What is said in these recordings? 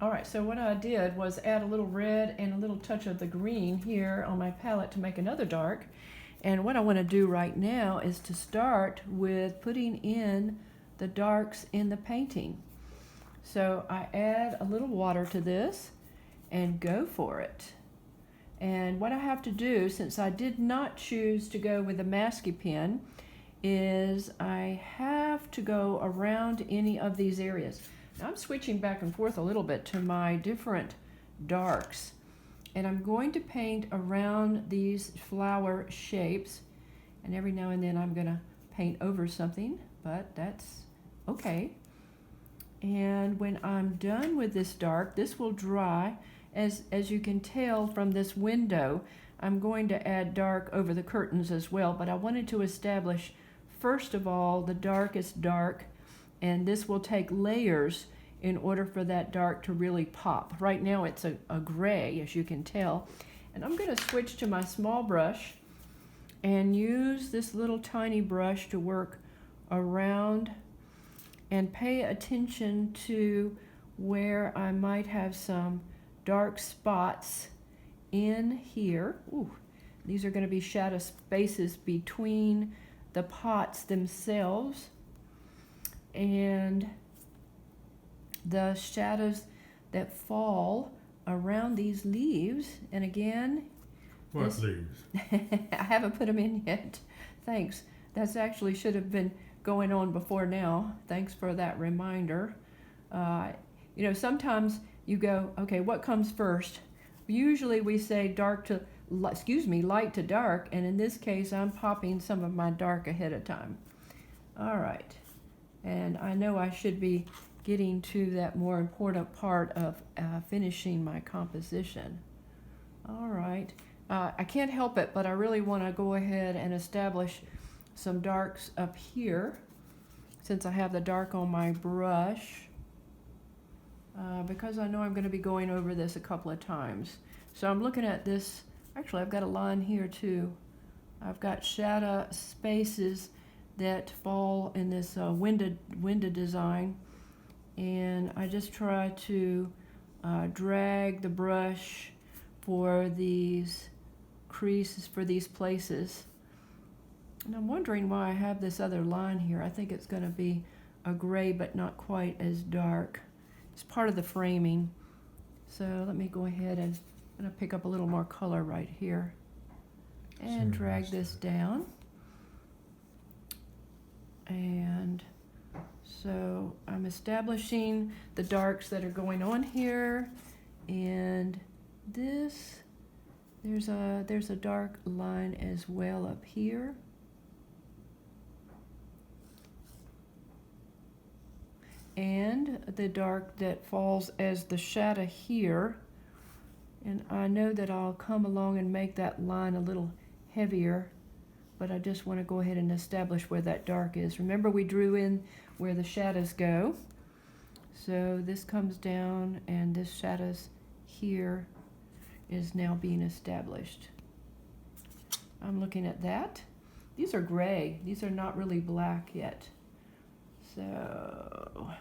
All right, so what I did was add a little red and a little touch of the green here on my palette to make another dark. And what I want to do right now is to start with putting in the darks in the painting. So I add a little water to this and go for it. And what I have to do, since I did not choose to go with the masking pen, is I have to go around any of these areas. Now I'm switching back and forth a little bit to my different darks. And I'm going to paint around these flower shapes. And every now and then I'm going to paint over something, but that's okay. And when I'm done with this dark, this will dry. As you can tell from this window, I'm going to add dark over the curtains as well, but I wanted to establish, first of all, the darkest dark, and this will take layers in order for that dark to really pop. Right now it's a gray, as you can tell. And I'm going to switch to my small brush and use this little tiny brush to work around and pay attention to where I might have some dark spots in here. Ooh, these are going to be shadow spaces between the pots themselves and the shadows that fall around these leaves. And again, what leaves? I haven't put them in yet. Thanks. That's actually should have been going on before now. Thanks for that reminder. You know, sometimes you go, okay, what comes first? Usually we say light to dark, and in this case I'm popping some of my dark ahead of time. All right, and I know I should be getting to that more important part of finishing my composition. All right, I can't help it, but I really want to go ahead and establish some darks up here since I have the dark on my brush, because I know I'm going to be going over this a couple of times. So I'm looking at this. Actually, I've got a line here too. I've got shadow spaces that fall in this window design, and I just try to drag the brush for these creases, for these places. And I'm wondering why I have this other line here. I think it's going to be a gray, but not quite as dark. It's part of the framing. So let me go ahead and I'm going to pick up a little more color right here and drag this down. And so I'm establishing the darks that are going on here, and this, there's a dark line as well up here. And the dark that falls as the shadow here. And I know that I'll come along and make that line a little heavier, but I just want to go ahead and establish where that dark is. Remember, we drew in where the shadows go. So this comes down, and this shadows here is now being established. I'm looking at that. These are gray. These are not really black yet. So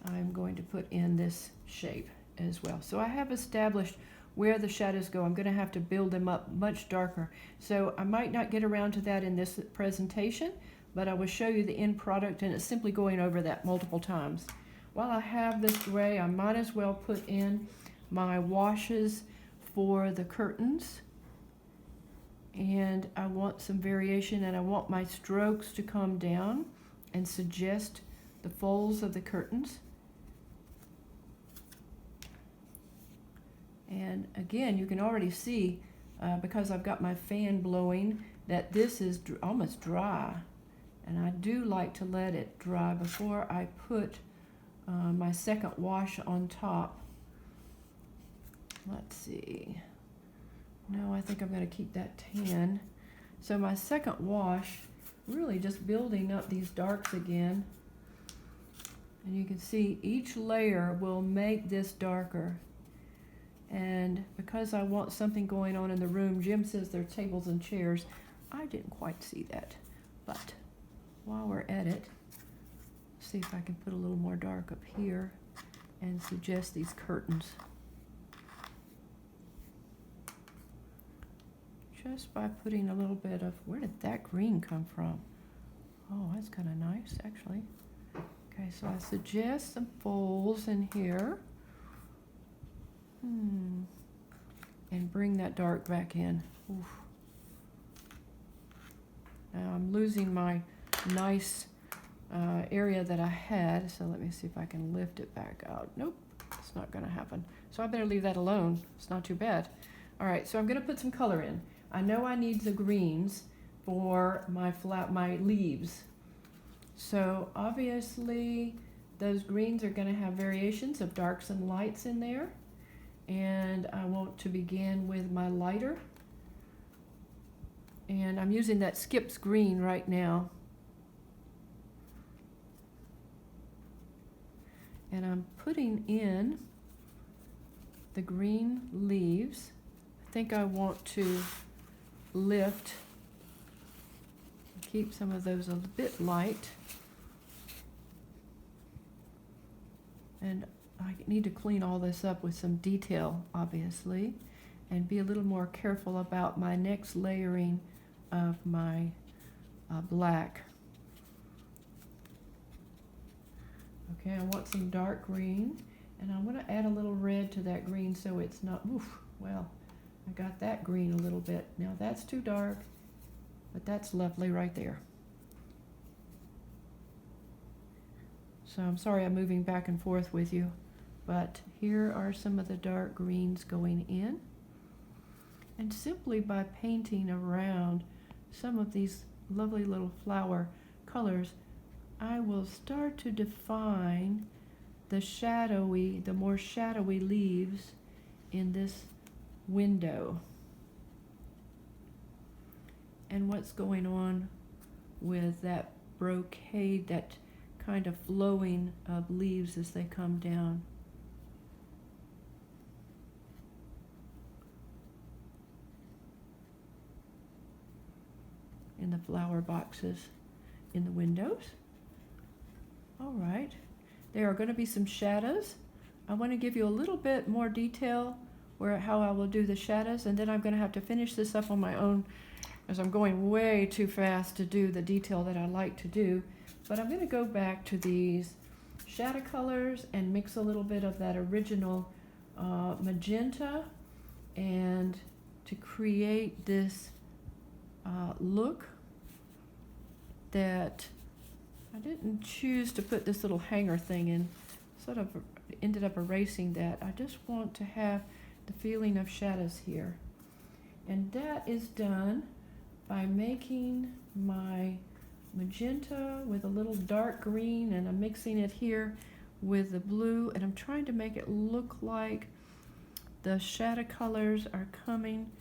I'm going to put in this shape as well. So I have established where the shadows go. I'm going to have to build them up much darker. So I might not get around to that in this presentation, but I will show you the end product, and it's simply going over that multiple times. While I have this gray, I might as well put in my washes for the curtains. And I want some variation, and I want my strokes to come down and suggest the folds of the curtains. And again, you can already see, because I've got my fan blowing, that this is almost dry. And I do like to let it dry before I put my second wash on top. Let's see. No, I think I'm going to keep that tan. So my second wash, really just building up these darks again. And you can see each layer will make this darker. And because I want something going on in the room, Jim says there are tables and chairs. I didn't quite see that. But while we're at it, see if I can put a little more dark up here. and suggest these curtains. Just by putting a little bit of, where did that green come from? Oh, that's kind of nice, actually. Okay, so I suggest some folds in here. And bring that dark back in. Oof. Now I'm losing my nice area that I had, so let me see if I can lift it back out. Nope, it's not gonna happen. So I better leave that alone. It's not too bad. All right, so I'm gonna put some color in. I know I need the greens for my leaves. So obviously those greens are gonna have variations of darks and lights in there. And I want to begin with my lighter. And I'm using that Skips green right now. And I'm putting in the green leaves. I think I want to lift, keep some of those a bit light. And I need to clean all this up with some detail, obviously, and be a little more careful about my next layering of my black. Okay, I want some dark green, and I'm going to add a little red to that green so it's not, well, I got that green a little bit. Now that's too dark, but that's lovely right there. So I'm sorry I'm moving back and forth with you. But here are some of the dark greens going in. And simply by painting around some of these lovely little flower colors, I will start to define the more shadowy leaves in this window. And what's going on with that brocade, that kind of flowing of leaves as they come down. In the flower boxes in the windows. All right, there are going to be some shadows. I want to give you a little bit more detail how I will do the shadows, and then I'm going to have to finish this up on my own as I'm going way too fast to do the detail that I like to do. But I'm going to go back to these shadow colors and mix a little bit of that original magenta, and to create this look that I didn't choose to put this little hanger thing in, sort of ended up erasing that. I just want to have the feeling of shadows here, and that is done by making my magenta with a little dark green, and I'm mixing it here with the blue, and I'm trying to make it look like the shadow colors are coming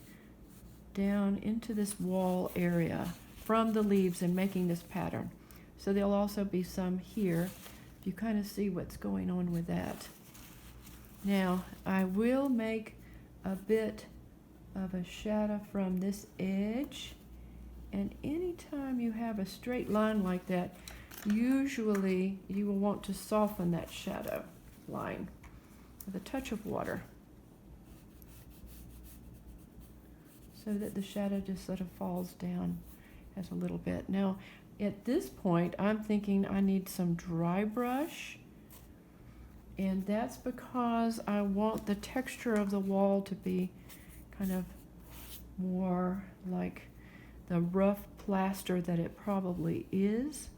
down into this wall area from the leaves and making this pattern. So there'll also be some here. You kind of see what's going on with that. Now I will make a bit of a shadow from this edge, and anytime you have a straight line like that, usually you will want to soften that shadow line with a touch of water, so that the shadow just sort of falls down as a little bit. Now, at this point, I'm thinking I need some dry brush, and that's because I want the texture of the wall to be kind of more like the rough plaster that it probably is.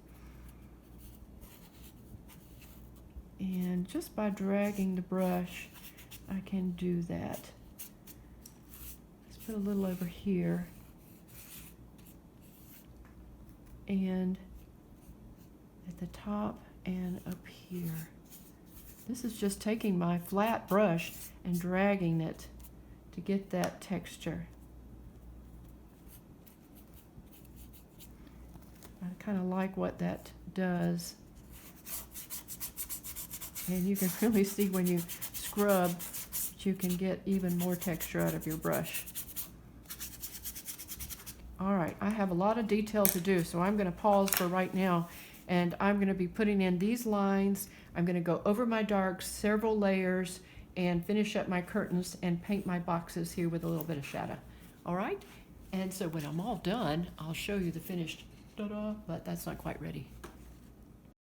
And just by dragging the brush, I can do that. Put a little over here, and at the top and up here. This is just taking my flat brush and dragging it to get that texture. I kind of like what that does. And you can really see when you scrub that you can get even more texture out of your brush. All right, I have a lot of detail to do, so I'm going to pause for right now And I'm going to be putting in these lines. I'm going to go over my darks several layers and finish up my curtains and paint my boxes here with a little bit of shadow. All right? And so when I'm all done, I'll show you the finished, ta-da, but that's not quite ready.